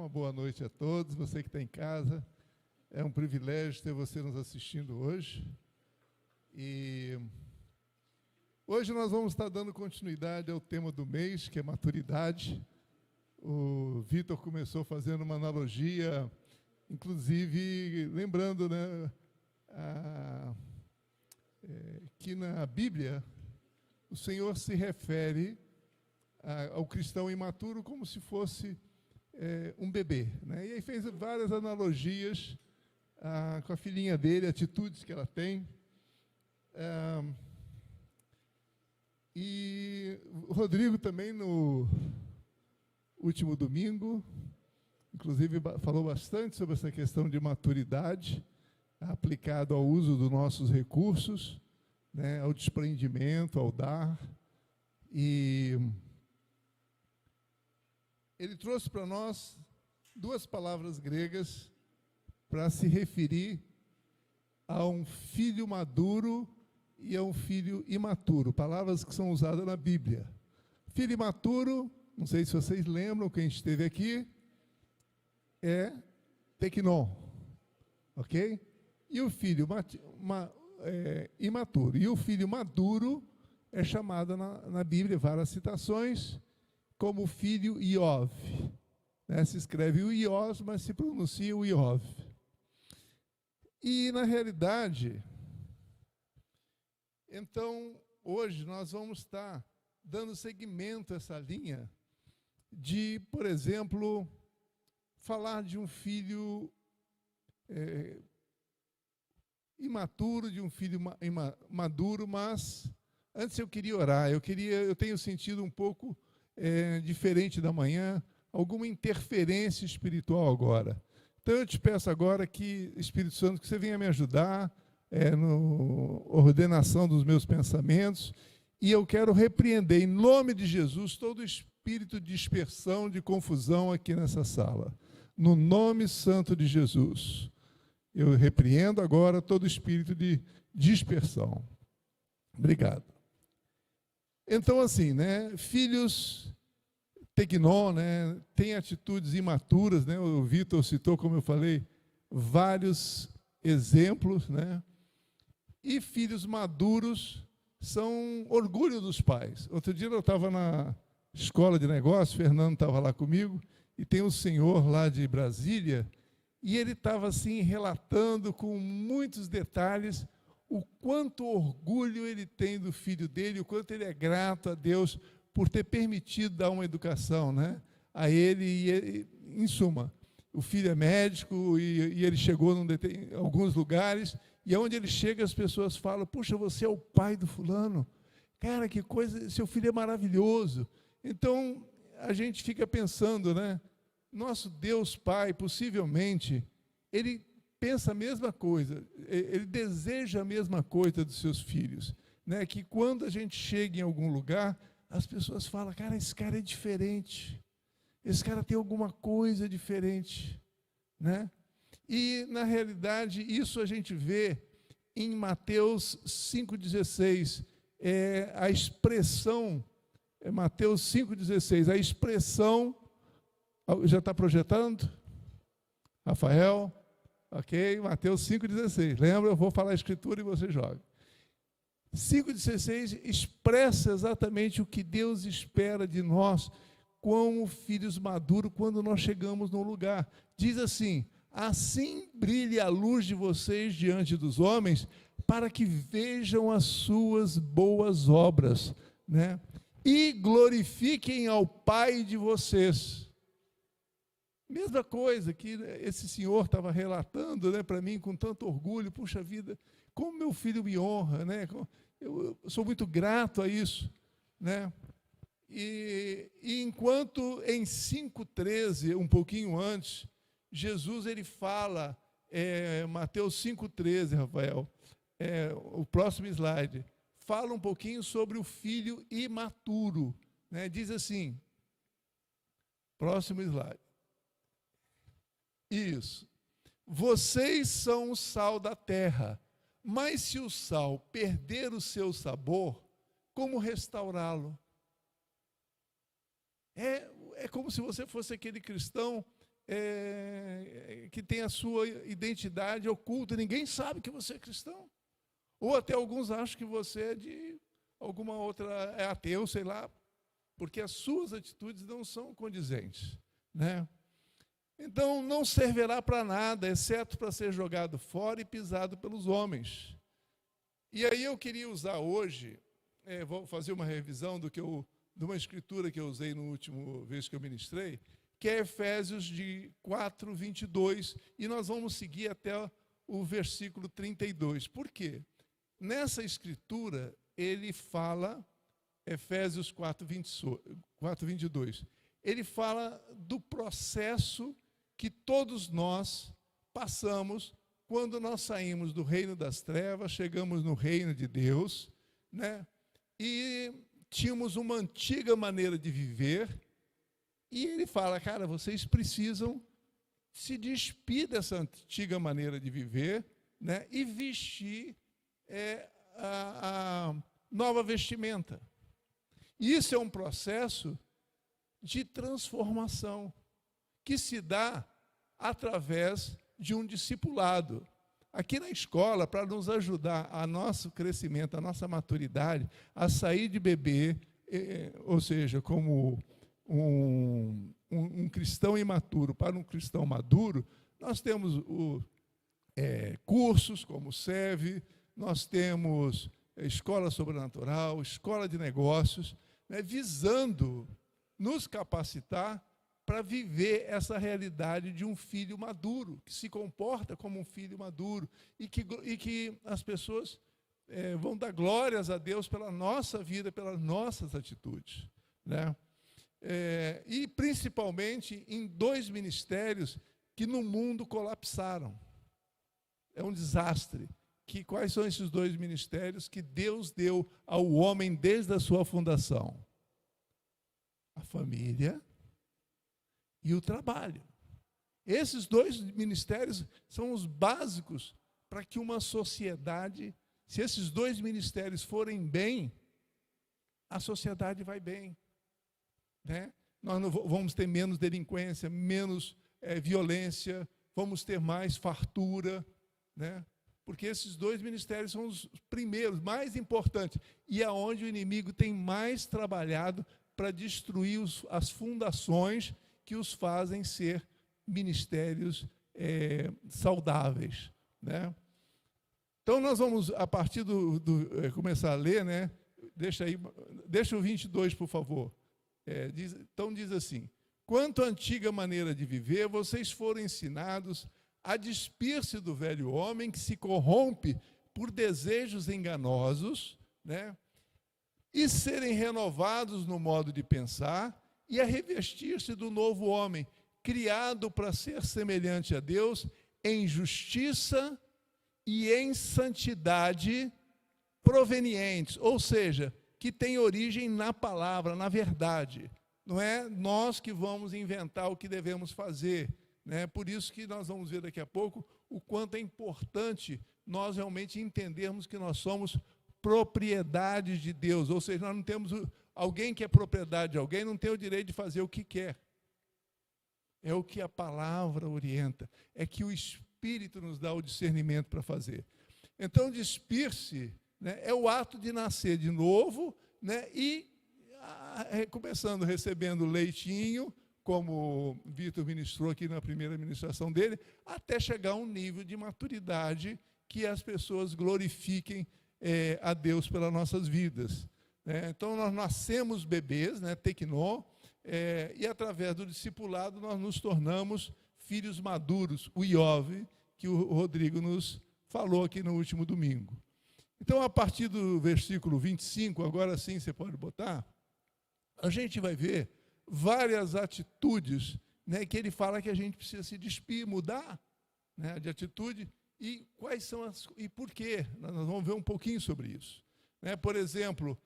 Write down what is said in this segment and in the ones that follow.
Uma boa noite a todos, você que está em casa. É um privilégio ter você nos assistindo hoje. E hoje nós vamos estar dando continuidade ao tema do mês, que é maturidade. O Vitor começou fazendo uma analogia, inclusive lembrando, né, que na Bíblia o Senhor se refere ao cristão imaturo como se fosse um bebê, né? E aí fez várias analogias com a filhinha dele, atitudes que ela tem. E o Rodrigo também, no último domingo, inclusive falou bastante sobre essa questão de maturidade, aplicado ao uso dos nossos recursos, né, ao desprendimento, ao dar. E ele trouxe para nós duas palavras gregas para se referir a um filho maduro e a um filho imaturo, palavras que são usadas na Bíblia. Filho imaturo, não sei se vocês lembram, quem esteve aqui, é teknon, ok? E o filho imaturo. E o filho maduro é chamado na Bíblia, várias citações, como o filho Iov. Né? Se escreve o Ios, mas se pronuncia o Iov. E, na realidade, então, hoje nós vamos estar dando seguimento a essa linha de, por exemplo, falar de um filho imaturo, de um filho maduro, mas antes eu queria orar, eu tenho sentido um pouco diferente da manhã, alguma interferência espiritual agora. Então eu te peço agora que, Espírito Santo, que você venha me ajudar na ordenação dos meus pensamentos, e eu quero repreender em nome de Jesus todo espírito de dispersão, de confusão aqui nessa sala. No nome santo de Jesus. Eu repreendo agora todo espírito de dispersão. Obrigado. Então, assim, né, filhos teknon, né, têm atitudes imaturas, né, o Vitor citou, como eu falei, vários exemplos, né, e filhos maduros são orgulho dos pais. Outro dia eu estava na escola de negócios, Fernando estava lá comigo, e tem um senhor lá de Brasília, e ele estava assim relatando com muitos detalhes o quanto orgulho ele tem do filho dele, o quanto ele é grato a Deus por ter permitido dar uma educação, né, a ele. E, em suma, o filho é médico e ele chegou em alguns lugares, e onde ele chega as pessoas falam: puxa, você é o pai do fulano, cara, que coisa, seu filho é maravilhoso. Então, a gente fica pensando, né, nosso Deus Pai, possivelmente, ele pensa a mesma coisa, ele deseja a mesma coisa dos seus filhos, né? Que quando a gente chega em algum lugar, as pessoas falam: cara, esse cara é diferente, esse cara tem alguma coisa diferente, né? E, na realidade, isso a gente vê em Mateus 5,16, a expressão, Mateus 5,16, a expressão. Já está projetando? Rafael? Ok, Mateus 5,16. Lembra? Eu vou falar a escritura e você joga. 5,16 expressa exatamente o que Deus espera de nós como filhos maduros quando nós chegamos num lugar. Diz assim: assim brilhe a luz de vocês diante dos homens, para que vejam as suas boas obras, né, e glorifiquem ao Pai de vocês. Mesma coisa que esse senhor estava relatando, né, para mim com tanto orgulho. Puxa vida, como meu filho me honra, né? Eu sou muito grato a isso, né? E enquanto em 5,13, um pouquinho antes, Jesus ele fala, Mateus 5,13, Rafael, o próximo slide, fala um pouquinho sobre o filho imaturo, né? Diz assim, próximo slide. Isso. Vocês são o sal da terra, mas se o sal perder o seu sabor, como restaurá-lo? É como se você fosse aquele cristão que tem a sua identidade oculta, ninguém sabe que você é cristão. Ou até alguns acham que você é de alguma outra, é ateu, sei lá, porque as suas atitudes não são condizentes, né? Então, não servirá para nada, exceto para ser jogado fora e pisado pelos homens. E aí eu queria usar hoje, vou fazer uma revisão de uma escritura que eu usei no último vez que eu ministrei, que é Efésios de 4, 22, e nós vamos seguir até o versículo 32. Por quê? Nessa escritura, ele fala, Efésios 4, 22, ele fala do processo que todos nós passamos quando nós saímos do reino das trevas, chegamos no reino de Deus, né? E tínhamos uma antiga maneira de viver, e ele fala, cara, vocês precisam se despir dessa antiga maneira de viver, né? E vestir a nova vestimenta. Isso é um processo de transformação que se dá através de um discipulado. Aqui na escola, para nos ajudar a nosso crescimento, a nossa maturidade, a sair de bebê, ou seja, como um cristão imaturo para um cristão maduro, nós temos cursos como o SEV, nós temos escola sobrenatural, escola de negócios, né, visando nos capacitar para viver essa realidade de um filho maduro, que se comporta como um filho maduro, e que as pessoas vão dar glórias a Deus pela nossa vida, pelas nossas atitudes, né? E principalmente em 2 ministérios que no mundo colapsaram. É um desastre. Quais são esses 2 ministérios que Deus deu ao homem desde a sua fundação? A família e o trabalho. Esses 2 ministérios são os básicos para que uma sociedade, se esses 2 ministérios forem bem, a sociedade vai bem, né? Nós não vamos ter menos delinquência, menos violência, vamos ter mais fartura, né? Porque esses 2 ministérios são os primeiros, mais importantes, e é onde o inimigo tem mais trabalhado para destruir as fundações que os fazem ser ministérios saudáveis, né? Então, nós vamos, a partir começar a ler, né? Deixa o 22, por favor. Então, diz assim, quanto à antiga maneira de viver, vocês foram ensinados a despir-se do velho homem que se corrompe por desejos enganosos, né? E serem renovados no modo de pensar, e a revestir-se do novo homem, criado para ser semelhante a Deus, em justiça e em santidade provenientes, ou seja, que tem origem na palavra, na verdade. Não é nós que vamos inventar o que devemos fazer, né? Por isso que nós vamos ver daqui a pouco o quanto é importante nós realmente entendermos que nós somos propriedade de Deus, ou seja, nós não temos alguém que é propriedade de alguém, não tem o direito de fazer o que quer. É o que a palavra orienta, é que o Espírito nos dá o discernimento para fazer. Então, despir-se, né, é o ato de nascer de novo, né, e começando recebendo leitinho, como o Vitor ministrou aqui na primeira ministração dele, até chegar a um nível de maturidade que as pessoas glorifiquem a Deus pelas nossas vidas. Então, nós nascemos bebês, né, teknó, e através do discipulado nós nos tornamos filhos maduros, o Iov, que o Rodrigo nos falou aqui no último domingo. Então, a partir do versículo 25, agora sim você pode botar, a gente vai ver várias atitudes, né, que ele fala que a gente precisa se despir, mudar, né, de atitude, e quais são e por quê? Nós vamos ver um pouquinho sobre isso, né? Por exemplo,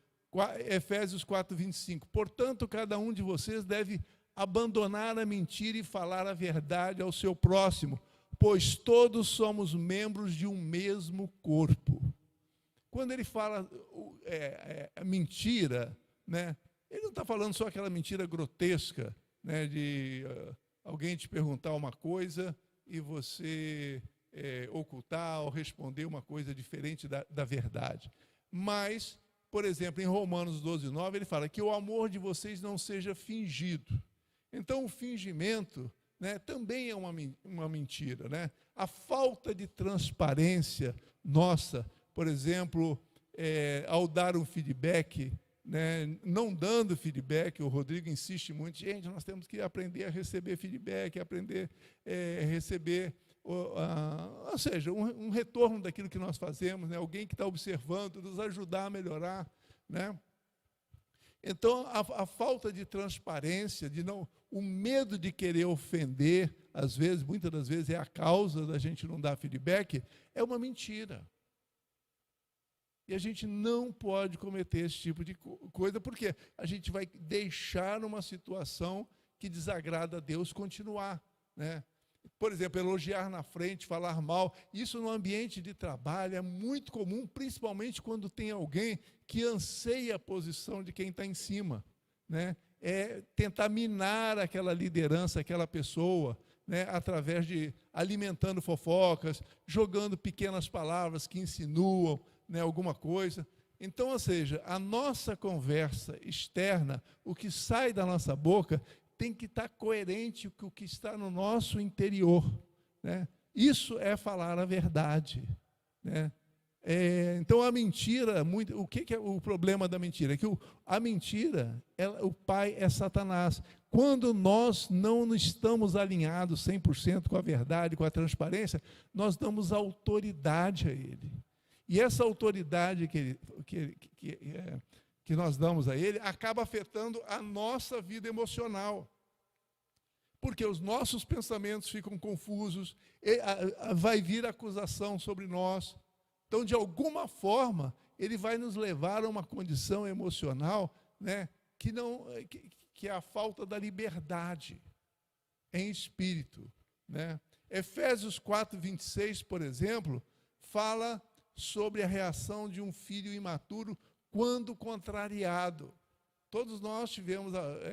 Efésios 4, 25. Portanto, cada um de vocês deve abandonar a mentira e falar a verdade ao seu próximo, pois todos somos membros de um mesmo corpo. Quando ele fala mentira, né, ele não está falando só aquela mentira grotesca, né, de alguém te perguntar uma coisa e você ocultar ou responder uma coisa diferente da verdade. Mas, por exemplo, em Romanos 12:9, ele fala que o amor de vocês não seja fingido. Então, o fingimento, né, também é uma mentira, né? A falta de transparência nossa, por exemplo, ao dar um feedback, né, não dando feedback, o Rodrigo insiste muito, gente, nós temos que aprender a receber feedback, aprender a receber, ou seja, um retorno daquilo que nós fazemos, né, alguém que está observando, nos ajudar a melhorar, né? Então, a falta de transparência, o medo de querer ofender, às vezes, muitas das vezes, é a causa da gente não dar feedback, é uma mentira. E a gente não pode cometer esse tipo de coisa, porque a gente vai deixar uma situação que desagrada a Deus continuar, né? Por exemplo, elogiar na frente, falar mal, isso no ambiente de trabalho é muito comum, principalmente quando tem alguém que anseia a posição de quem está em cima, né? É tentar minar aquela liderança, aquela pessoa, né? Através de alimentando fofocas, jogando pequenas palavras que insinuam, né, alguma coisa. Então, ou seja, a nossa conversa externa, o que sai da nossa boca, tem que estar coerente com o que está no nosso interior, né? Isso é falar a verdade, né? Então, a mentira, o que é o problema da mentira? É que a mentira, o pai é Satanás. Quando nós não estamos alinhados 100% com a verdade, com a transparência, nós damos autoridade a ele. E essa autoridade que nós damos a ele acaba afetando a nossa vida emocional. Porque os nossos pensamentos ficam confusos, vai vir acusação sobre nós. Então, de alguma forma, ele vai nos levar a uma condição emocional, né, que é a falta da liberdade em espírito, né? Efésios 4:26, por exemplo, fala sobre a reação de um filho imaturo quando contrariado. Todos nós tivemos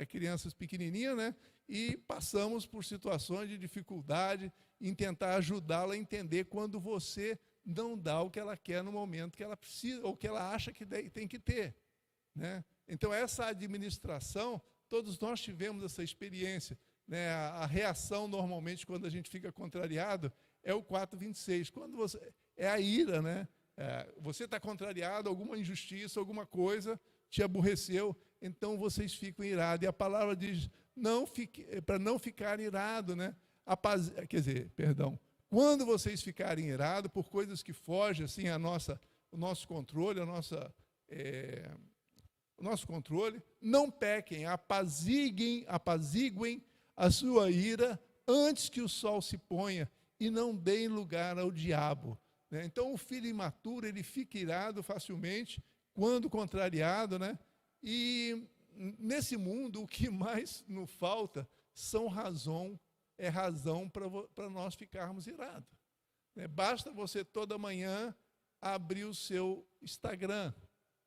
crianças pequenininhas, né? E passamos por situações de dificuldade em tentar ajudá-la a entender quando você não dá o que ela quer no momento que ela precisa, ou que ela acha que tem que ter, né? Então, essa administração, todos nós tivemos essa experiência, né? A reação, normalmente, quando a gente fica contrariado, é o 4:26. Quando é a ira, né? Você está contrariado, alguma injustiça, alguma coisa te aborreceu, então vocês ficam irados. E a palavra diz, para não ficar irado, né? Quando vocês ficarem irados por coisas que fogem assim, o nosso controle, o nosso controle, não pequem, apaziguem a sua ira antes que o sol se ponha e não deem lugar ao diabo. Então, o filho imaturo, ele fica irado facilmente, quando contrariado, né? E nesse mundo, o que mais nos falta é razão para nós ficarmos irados. Basta você toda manhã abrir o seu Instagram,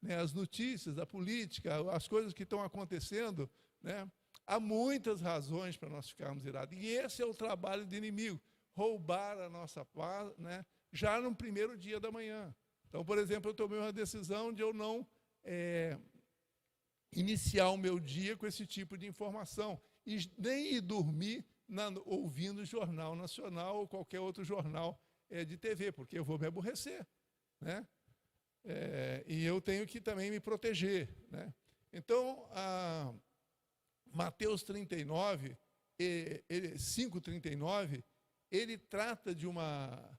né? As notícias, a política, as coisas que estão acontecendo, né? Há muitas razões para nós ficarmos irados. E esse é o trabalho do inimigo, roubar a nossa paz, né? Já no primeiro dia da manhã. Então, por exemplo, eu tomei uma decisão de eu não iniciar o meu dia com esse tipo de informação, e nem ir dormir ouvindo o Jornal Nacional ou qualquer outro jornal de TV, porque eu vou me aborrecer, né? E eu tenho que também me proteger, né? Então, Mateus 39, 5:39, ele trata de uma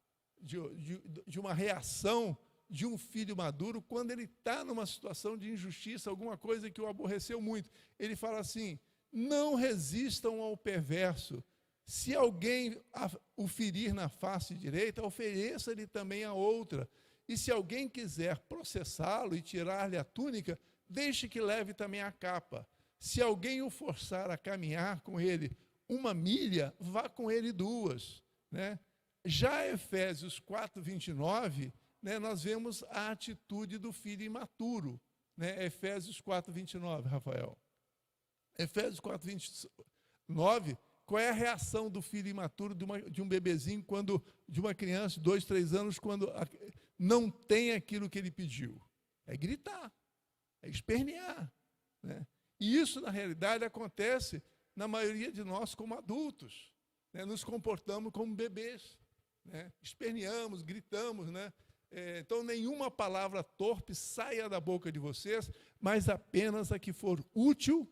reação de um filho maduro quando ele está numa situação de injustiça, alguma coisa que o aborreceu muito. Ele fala assim, não resistam ao perverso. Se alguém o ferir na face direita, ofereça-lhe também a outra. E se alguém quiser processá-lo e tirar-lhe a túnica, deixe que leve também a capa. Se alguém o forçar a caminhar com ele 1 milha, vá com ele 2, né? Já Efésios 4:29, né, nós vemos a atitude do filho imaturo, né? Efésios 4:29, Rafael. Efésios 4:29 qual é a reação do filho imaturo, de um bebezinho, de uma criança de 2, 3 anos, quando não tem aquilo que ele pediu? É gritar, é espernear, né? E isso, na realidade, acontece na maioria de nós como adultos, né? Nos comportamos como bebês, né? Esperneamos, gritamos, né? Então, nenhuma palavra torpe saia da boca de vocês, mas apenas a que for útil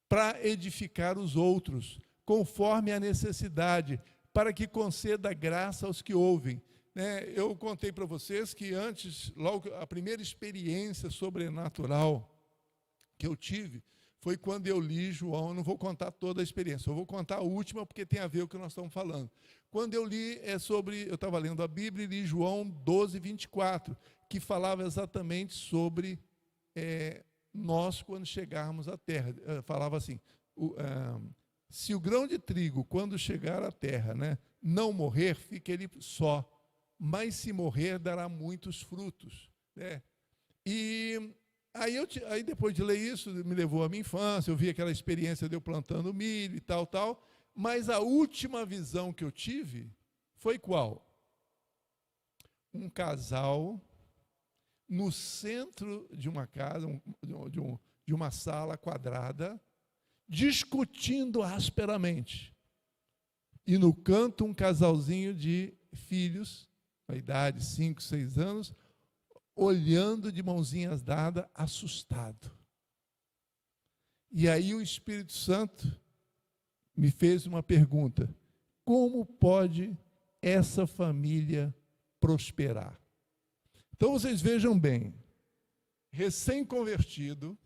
para edificar os outros, conforme a necessidade, para que conceda graça aos que ouvem. Né? Eu contei para vocês que antes, logo, a primeira experiência sobrenatural que eu tive foi quando eu li João. Eu não vou contar toda a experiência, eu vou contar a última, porque tem a ver com o que nós estamos falando. Quando eu li, eu estava lendo a Bíblia e li João 12, 24, que falava exatamente sobre nós quando chegarmos à terra. Falava assim, se o grão de trigo, quando chegar à terra, né, não morrer, fica ele só, mas se morrer, dará muitos frutos. Né? E aí depois de ler isso, me levou à minha infância, eu vi aquela experiência de eu plantando milho e tal, mas a última visão que eu tive foi qual? Um casal no centro de uma casa, de uma sala quadrada, discutindo asperamente. E no canto um casalzinho de filhos, a idade 5, 6 anos, olhando de mãozinhas dadas, assustado. E aí o Espírito Santo me fez uma pergunta: como pode essa família prosperar? Então vocês vejam bem, recém-convertido,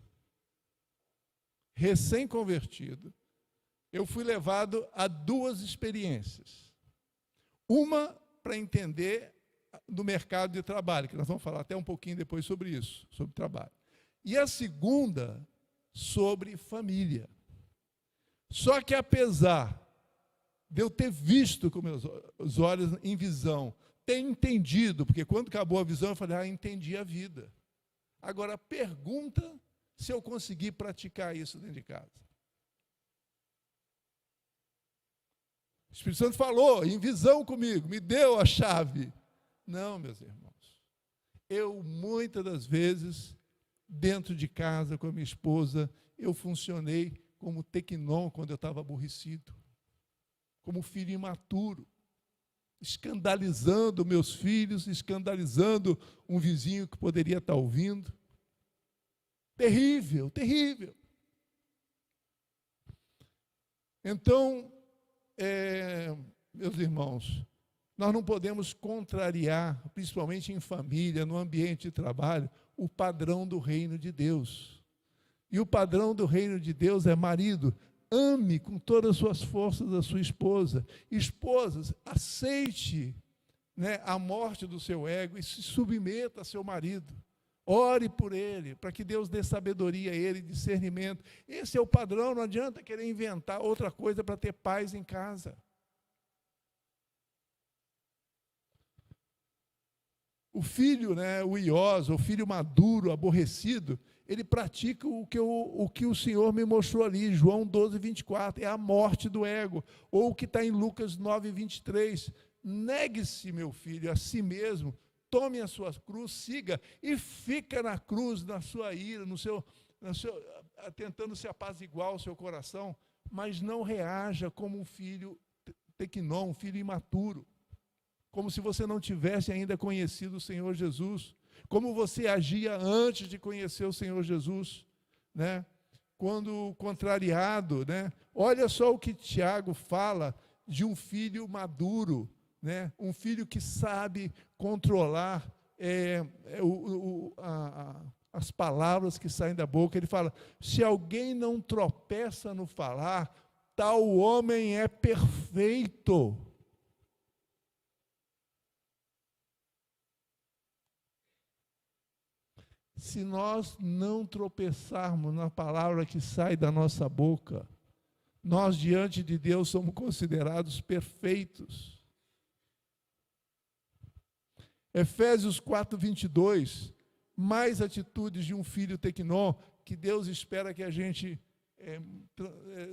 eu fui levado a 2 experiências. Uma para entender do mercado de trabalho, que nós vamos falar até um pouquinho depois sobre isso, sobre trabalho. E a segunda, sobre família. Só que apesar de eu ter visto com meus olhos em visão, ter entendido, porque quando acabou a visão eu falei, entendi a vida. Agora, pergunta se eu consegui praticar isso dentro de casa. O Espírito Santo falou em visão comigo, me deu a chave. Não, meus irmãos. Eu, muitas das vezes, dentro de casa com a minha esposa, eu funcionei como tequinon quando eu estava aborrecido, como filho imaturo, escandalizando meus filhos, escandalizando um vizinho que poderia estar ouvindo. Terrível, terrível. Então, meus irmãos, nós não podemos contrariar, principalmente em família, no ambiente de trabalho, o padrão do reino de Deus. E o padrão do reino de Deus é: marido, ame com todas as suas forças a sua esposa. Esposas, aceite, né, a morte do seu ego e se submeta a seu marido. Ore por ele, para que Deus dê sabedoria a ele, discernimento. Esse é o padrão, não adianta querer inventar outra coisa para ter paz em casa. O filho, né, o ioso, o filho maduro, aborrecido, ele pratica o que o Senhor me mostrou ali, João 12, 24, é a morte do ego. Ou o que está em Lucas 9, 23, negue-se, meu filho, a si mesmo, tome a sua cruz, siga, e fica na cruz, na sua ira, tentando se apaziguar o seu coração, mas não reaja como um filho tequinon, um filho imaturo, como se você não tivesse ainda conhecido o Senhor Jesus, como você agia antes de conhecer o Senhor Jesus, né? Quando contrariado, né? Olha só o que Tiago fala de um filho maduro, né? Um filho que sabe controlar as palavras que saem da boca. Ele fala: se alguém não tropeça no falar, tal homem é perfeito. Se nós não tropeçarmos na palavra que sai da nossa boca, nós diante de Deus somos considerados perfeitos. Efésios 4, 22, mais atitudes de um filho tequinon, que Deus espera que a gente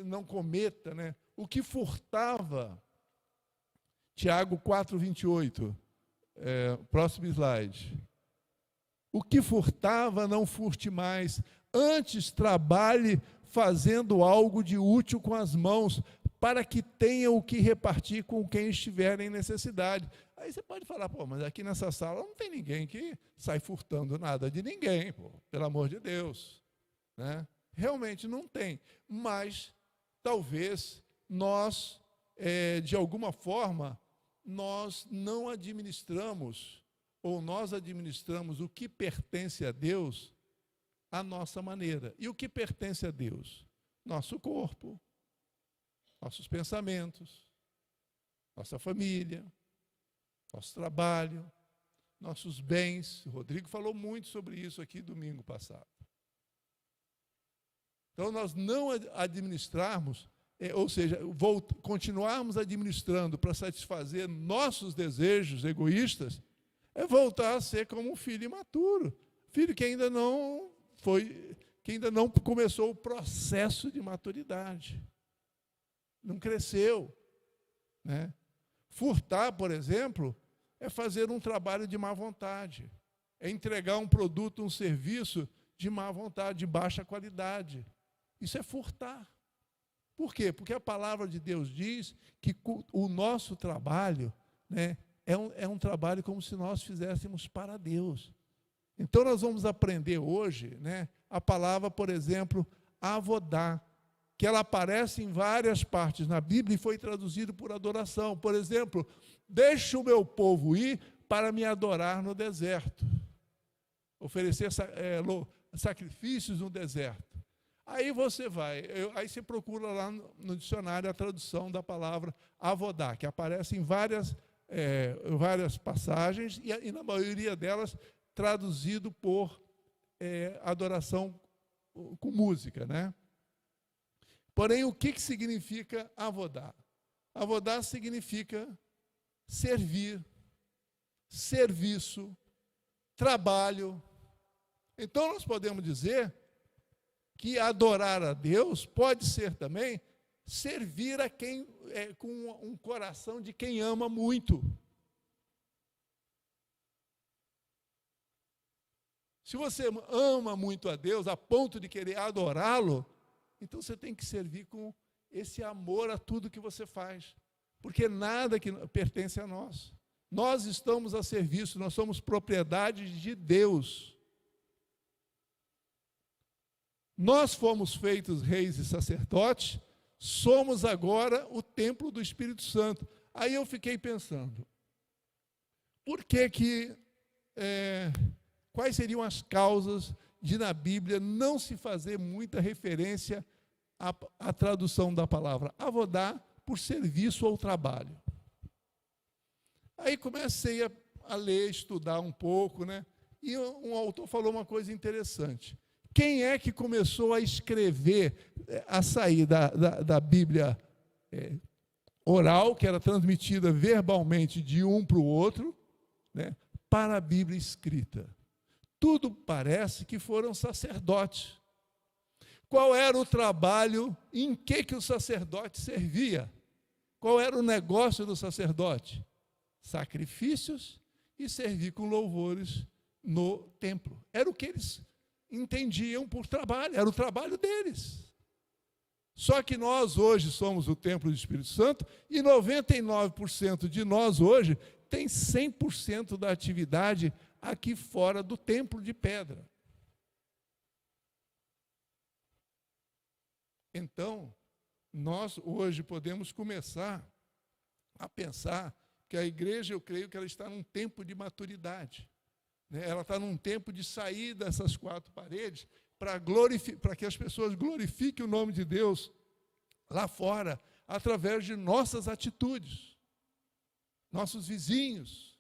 não cometa, né? O que furtava, Tiago 4:28, próximo slide. O que furtava, não furte mais, antes trabalhe fazendo algo de útil com as mãos, para que tenha o que repartir com quem estiver em necessidade. Aí você pode falar, pô, mas aqui nessa sala não tem ninguém que sai furtando nada de ninguém, pô, pelo amor de Deus, né? Realmente não tem, mas talvez nós, de alguma forma, nós não administramos, ou nós administramos o que pertence a Deus à nossa maneira. E o que pertence a Deus? Nosso corpo, nossos pensamentos, nossa família, nosso trabalho, nossos bens. O Rodrigo falou muito sobre isso aqui domingo passado. Então, nós não administrarmos, ou seja, continuarmos administrando para satisfazer nossos desejos egoístas, é voltar a ser como um filho imaturo, filho que ainda não começou o processo de maturidade, não cresceu, né? Furtar, por exemplo, é fazer um trabalho de má vontade, é entregar um produto, um serviço de má vontade, de baixa qualidade. Isso é furtar. Por quê? Porque a palavra de Deus diz que o nosso trabalho, né, é um trabalho como se nós fizéssemos para Deus. Então, nós vamos aprender hoje, né, a palavra, por exemplo, avodá, que ela aparece em várias partes na Bíblia e foi traduzido por adoração. Por exemplo, deixa o meu povo ir para me adorar no deserto. Oferecer sacrifícios no deserto. Aí você aí você procura lá no dicionário a tradução da palavra avodá, que aparece em várias passagens, e na maioria delas traduzido por adoração com música, né? Porém, o que significa avodá? Avodá significa servir, serviço, trabalho. Então, nós podemos dizer que adorar a Deus pode ser também servir a quem, com um coração de quem ama muito. Se você ama muito a Deus a ponto de querer adorá-lo, então você tem que servir com esse amor a tudo que você faz, porque nada que pertence a nós. Nós estamos a serviço, nós somos propriedade de Deus. Nós fomos feitos reis e sacerdotes, somos agora o templo do Espírito Santo. Aí eu fiquei pensando, quais seriam as causas de na Bíblia não se fazer muita referência à tradução da palavra avodá por serviço ou trabalho? Aí comecei a ler, estudar um pouco, né? E um autor falou uma coisa interessante. Quem é que começou a escrever, a sair da Bíblia oral, que era transmitida verbalmente de um para o outro, né, para a Bíblia escrita? Tudo parece que foram sacerdotes. Qual era o trabalho, em que o sacerdote servia? Qual era o negócio do sacerdote? Sacrifícios e servir com louvores no templo. Era o que eles entendiam por trabalho, era o trabalho deles. Só que nós hoje somos o templo do Espírito Santo e 99% de nós hoje tem 100% da atividade aqui fora do templo de pedra. Então, nós hoje podemos começar a pensar que a igreja, eu creio que ela está num tempo de maturidade. Ela está num tempo de sair dessas quatro paredes para que as pessoas glorifiquem o nome de Deus lá fora, através de nossas atitudes. Nossos vizinhos,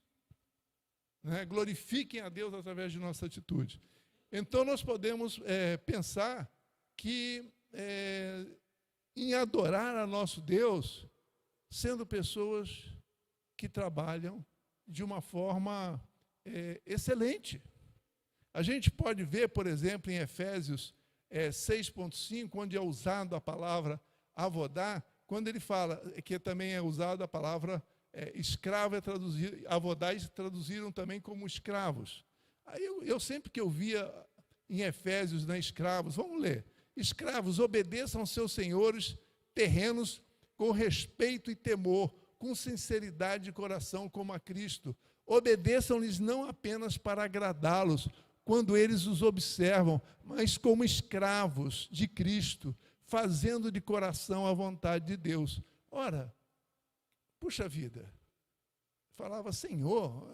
né, glorifiquem a Deus através de nossa atitude. Então, nós podemos pensar que em adorar a nosso Deus, sendo pessoas que trabalham de uma forma excelente. A gente pode ver, por exemplo, em Efésios 6.5, onde é usado a palavra avodá, quando ele fala que também é usado a palavra escravo, avodais traduziram também como escravos. Aí eu sempre que eu via em Efésios, escravos, vamos ler. Escravos, obedeçam aos seus senhores terrenos com respeito e temor, com sinceridade de coração, como a Cristo. Obedeçam-lhes não apenas para agradá-los, quando eles os observam, mas como escravos de Cristo, fazendo de coração a vontade de Deus. Ora, puxa vida, falava Senhor,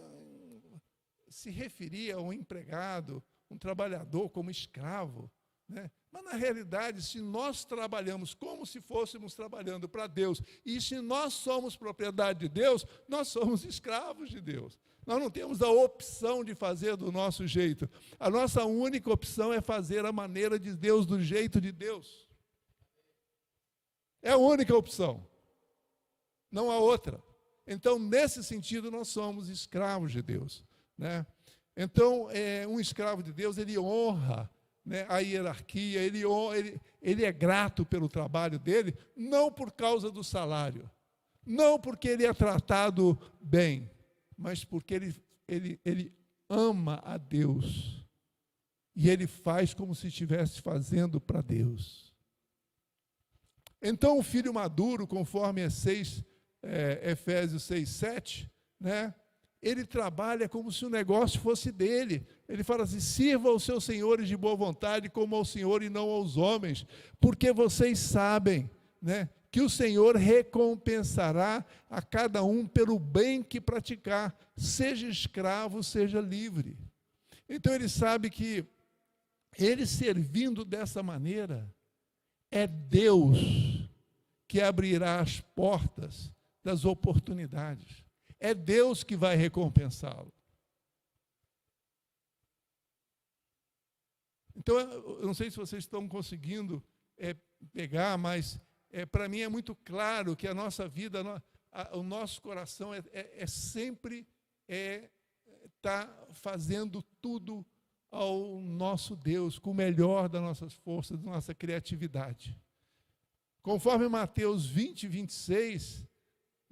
se referia a um empregado, um trabalhador como escravo, né? Mas, na realidade, se nós trabalhamos como se fôssemos trabalhando para Deus, e se nós somos propriedade de Deus, nós somos escravos de Deus. Nós não temos a opção de fazer do nosso jeito. A nossa única opção é fazer a maneira de Deus, do jeito de Deus. É a única opção. Não há outra. Então, nesse sentido, nós somos escravos de Deus, né? Então, um escravo de Deus, ele honra, né, a hierarquia, ele é grato pelo trabalho dele, não por causa do salário, não porque ele é tratado bem, mas porque ele ama a Deus, e ele faz como se estivesse fazendo para Deus. Então, o filho maduro, conforme Efésios 6:7, né, ele trabalha como se o negócio fosse dele. Ele fala assim: sirva aos seus senhores de boa vontade, como ao Senhor e não aos homens, porque vocês sabem, né, que o Senhor recompensará a cada um pelo bem que praticar, seja escravo, seja livre. Então ele sabe que ele servindo dessa maneira, é Deus que abrirá as portas das oportunidades. É Deus que vai recompensá-lo. Então, eu não sei se vocês estão conseguindo pegar, mas para mim é muito claro que a nossa vida, o nosso coração sempre tá fazendo tudo ao nosso Deus, com o melhor das nossas forças, da nossa criatividade. Conforme Mateus 20:26,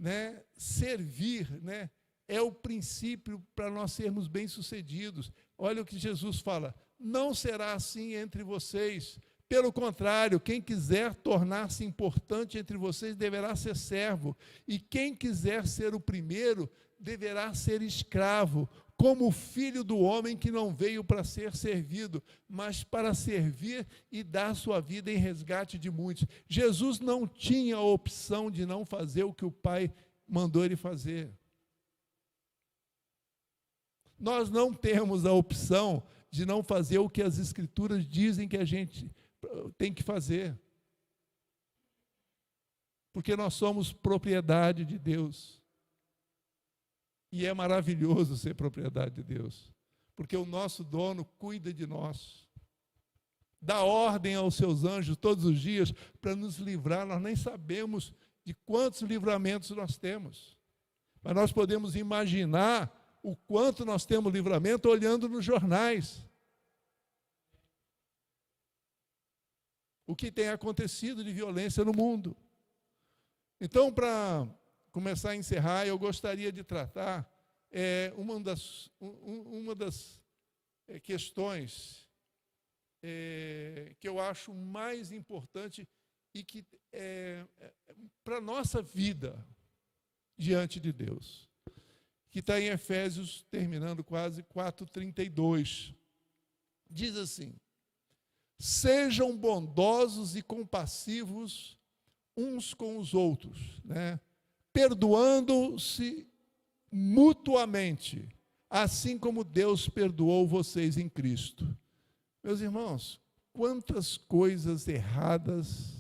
né, servir, né, é o princípio para nós sermos bem-sucedidos. Olha o que Jesus fala: não será assim entre vocês. Pelo contrário, quem quiser tornar-se importante entre vocês deverá ser servo, e quem quiser ser o primeiro deverá ser escravo, como o filho do homem que não veio para ser servido, mas para servir e dar sua vida em resgate de muitos. Jesus não tinha a opção de não fazer o que o Pai mandou ele fazer. Nós não temos a opção de não fazer o que as Escrituras dizem que a gente tem que fazer. Porque nós somos propriedade de Deus. E é maravilhoso ser propriedade de Deus, porque o nosso dono cuida de nós, dá ordem aos seus anjos todos os dias para nos livrar. Nós nem sabemos de quantos livramentos nós temos, mas nós podemos imaginar o quanto nós temos livramento olhando nos jornais. O que tem acontecido de violência no mundo. Então, para começar a encerrar, eu gostaria de tratar uma das questões que eu acho mais importante e que para a nossa vida diante de Deus, que está em Efésios, terminando quase, 4:32. Diz assim: sejam bondosos e compassivos uns com os outros, né? Perdoando-se mutuamente, assim como Deus perdoou vocês em Cristo. Meus irmãos, quantas coisas erradas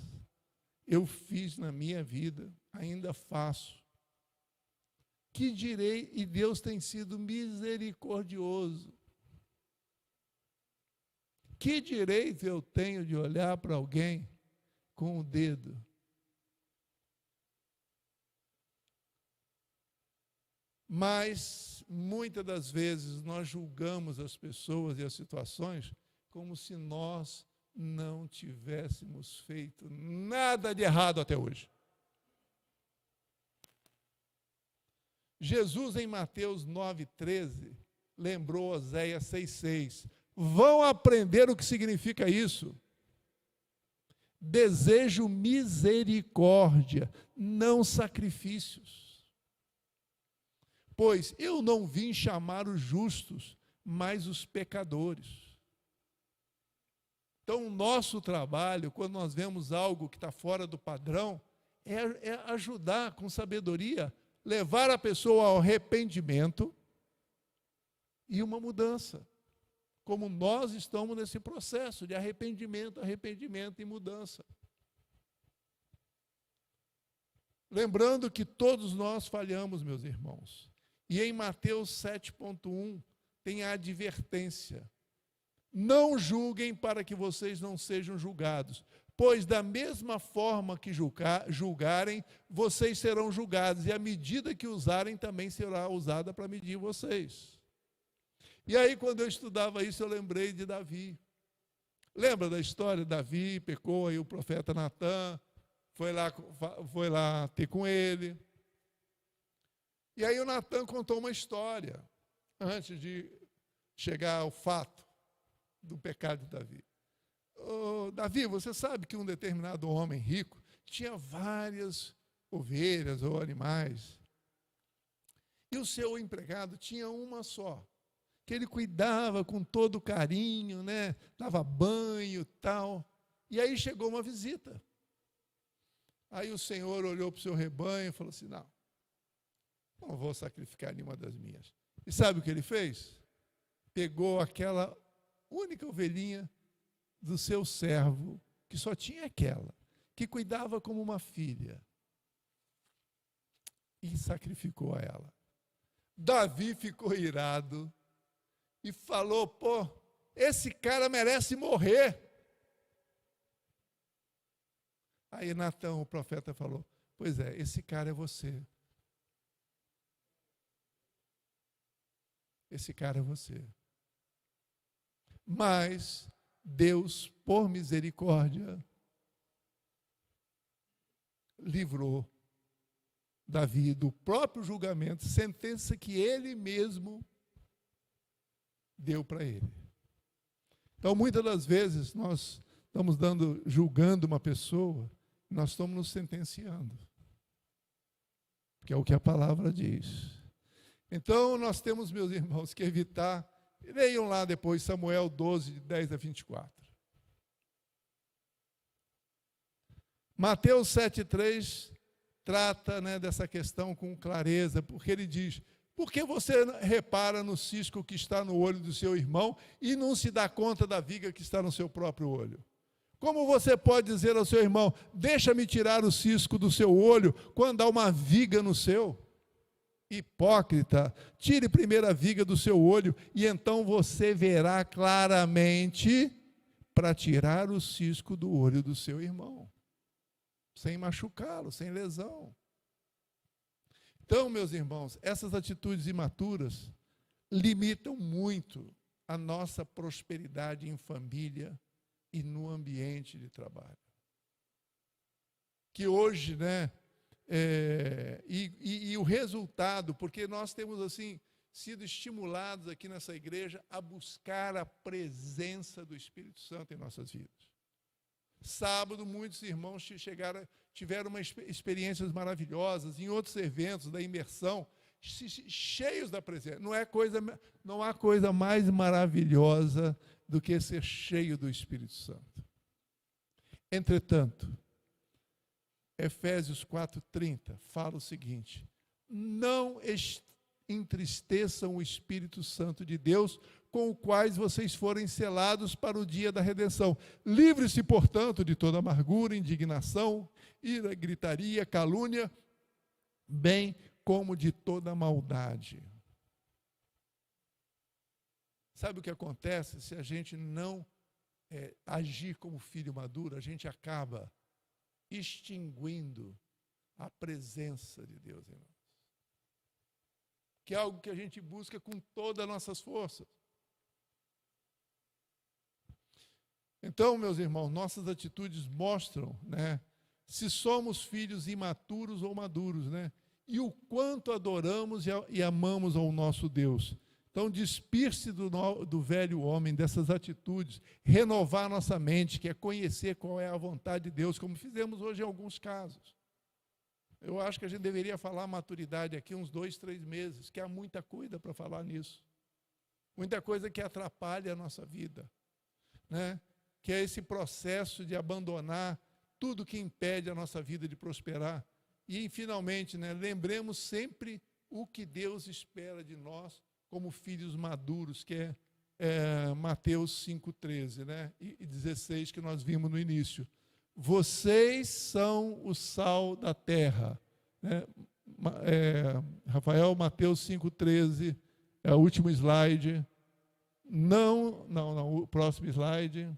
eu fiz na minha vida, ainda faço. Que direi, e Deus tem sido misericordioso. Que direito eu tenho de olhar para alguém com o dedo? Mas, muitas das vezes, nós julgamos as pessoas e as situações como se nós não tivéssemos feito nada de errado até hoje. Jesus, em Mateus 9,13, lembrou Oséias 6,6. Vão aprender o que significa isso. Desejo misericórdia, não sacrifícios. Pois eu não vim chamar os justos, mas os pecadores. Então, o nosso trabalho, quando nós vemos algo que está fora do padrão, é ajudar com sabedoria, levar a pessoa ao arrependimento e uma mudança. Como nós estamos nesse processo de arrependimento e mudança. Lembrando que todos nós falhamos, meus irmãos. E em Mateus 7,1 tem a advertência. Não julguem para que vocês não sejam julgados, pois da mesma forma que julgarem, vocês serão julgados, e a medida que usarem também será usada para medir vocês. E aí, quando eu estudava isso, eu lembrei de Davi. Lembra da história? Davi pecou, aí o profeta Natã foi lá ter com ele. E aí o Natã contou uma história, antes de chegar ao fato do pecado de Davi. Davi, você sabe que um determinado homem rico tinha várias ovelhas ou animais, e o seu empregado tinha uma só, que ele cuidava com todo carinho, né? Dava banho e tal. E aí chegou uma visita. Aí o Senhor olhou para o seu rebanho e falou assim, não vou sacrificar nenhuma das minhas. E sabe o que ele fez? Pegou aquela única ovelhinha do seu servo, que só tinha aquela, que cuidava como uma filha, e sacrificou a ela. Davi ficou irado e falou, esse cara merece morrer. Aí Natã, o profeta, falou, pois é, esse cara é você. Esse cara é você. Mas Deus, por misericórdia, livrou Davi do próprio julgamento, sentença que ele mesmo deu para ele. Então, muitas das vezes, nós estamos julgando uma pessoa, nós estamos nos sentenciando, que é o que a palavra diz. Então, nós temos, meus irmãos, que evitar. Leiam lá depois Samuel 12, de 10 a 24. Mateus 7,3 trata, dessa questão com clareza, porque ele diz, por que você repara no cisco que está no olho do seu irmão e não se dá conta da viga que está no seu próprio olho? Como você pode dizer ao seu irmão, deixa-me tirar o cisco do seu olho, quando há uma viga no seu? Hipócrita, tire primeiro a viga do seu olho, e então você verá claramente para tirar o cisco do olho do seu irmão, sem machucá-lo, sem lesão. Então, meus irmãos, essas atitudes imaturas limitam muito a nossa prosperidade em família e no ambiente de trabalho. Que hoje, e o resultado, porque nós temos assim sido estimulados aqui nessa igreja a buscar a presença do Espírito Santo em nossas vidas. Sábado, muitos irmãos tiveram experiências maravilhosas, em outros eventos da imersão, cheios da presença. Não há coisa mais maravilhosa do que ser cheio do Espírito Santo. Entretanto, Efésios 4,30 fala o seguinte: não entristeçam o Espírito Santo de Deus, com o quais vocês forem selados para o dia da redenção. Livre-se, portanto, de toda amargura, indignação, ira, gritaria, calúnia, bem como de toda maldade. Sabe o que acontece se a gente não agir como filho maduro? A gente acaba extinguindo a presença de Deus em nós, que é algo que a gente busca com todas as nossas forças. Então, meus irmãos, nossas atitudes mostram, né, se somos filhos imaturos ou maduros, né, e o quanto adoramos e amamos ao nosso Deus. Então, despir-se do velho homem, dessas atitudes, renovar nossa mente, que é conhecer qual é a vontade de Deus, como fizemos hoje em alguns casos. Eu acho que a gente deveria falar maturidade aqui uns 2, 3 meses, que há muita coisa para falar nisso. Muita coisa que atrapalha a nossa vida, né? Que é esse processo de abandonar tudo que impede a nossa vida de prosperar. E, finalmente, né, lembremos sempre o que Deus espera de nós como filhos maduros, que é Mateus 5,13, né, e 16, que nós vimos no início. Vocês são o sal da terra. Né? Rafael, Mateus 5,13, é o último slide. Não, o próximo slide.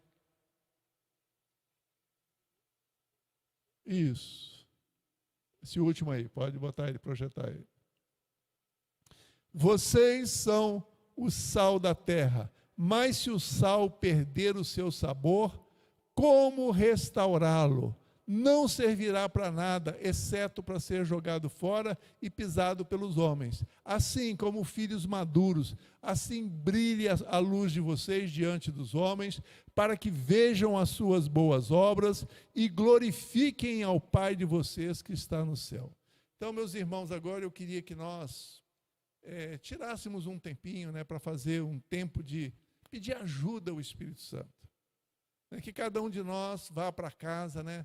Isso. Esse último aí, pode botar ele, projetar ele. Vocês são o sal da terra, mas se o sal perder o seu sabor, como restaurá-lo? Não servirá para nada, exceto para ser jogado fora e pisado pelos homens. Assim como filhos maduros, assim brilhe a luz de vocês diante dos homens, para que vejam as suas boas obras e glorifiquem ao Pai de vocês que está no céu. Então, meus irmãos, agora eu queria que nós tirássemos um tempinho, né, para fazer um tempo de pedir ajuda ao Espírito Santo. Que cada um de nós vá para casa, né?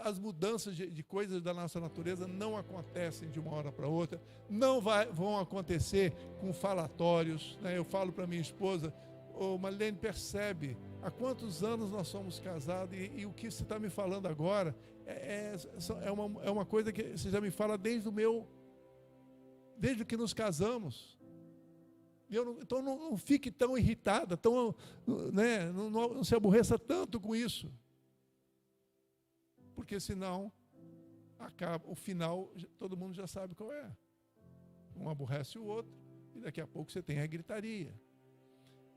As mudanças de coisas da nossa natureza não acontecem de uma hora para outra, não vão acontecer com falatórios, né? Eu falo para minha esposa, Marlene, percebe há quantos anos nós somos casados e o que você está me falando agora é uma coisa que você já me fala desde que nos casamos. Então não fique tão irritada, né, não se aborreça tanto com isso. Porque senão, o final, todo mundo já sabe qual é. Um aborrece o outro, e daqui a pouco você tem a gritaria.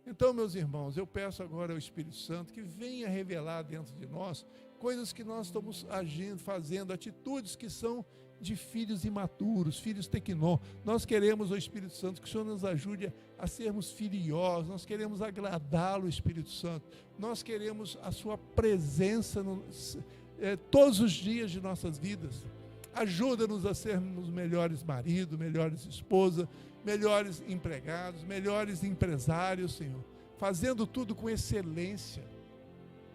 Então, meus irmãos, eu peço agora ao Espírito Santo que venha revelar dentro de nós coisas que nós estamos agindo, fazendo, atitudes que são de filhos imaturos, filhos tequinó. Nós queremos, o Espírito Santo, que o Senhor nos ajude a sermos filiosos, nós queremos agradá-lo, Espírito Santo. Nós queremos a sua presença todos os dias de nossas vidas. Ajuda-nos a sermos melhores maridos, melhores esposas, melhores empregados, melhores empresários, Senhor, fazendo tudo com excelência.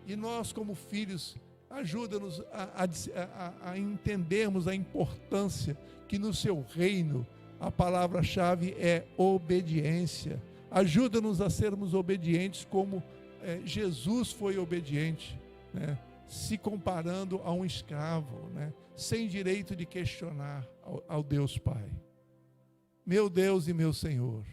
E nós, como filhos, ajuda-nos a entendermos a importância que no seu reino a palavra-chave é obediência. Ajuda-nos a sermos obedientes como Jesus foi obediente, né? Se comparando a um escravo, né? Sem direito de questionar ao Deus Pai. Meu Deus e meu Senhor,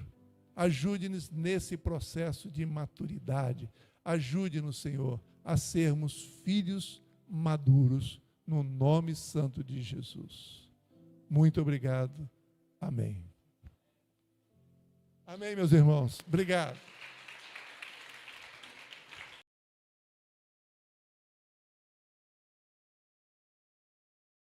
ajude-nos nesse processo de maturidade. Ajude-nos, Senhor, a sermos filhos maduros, no nome santo de Jesus. Muito obrigado. Amém. Amém, meus irmãos. Obrigado.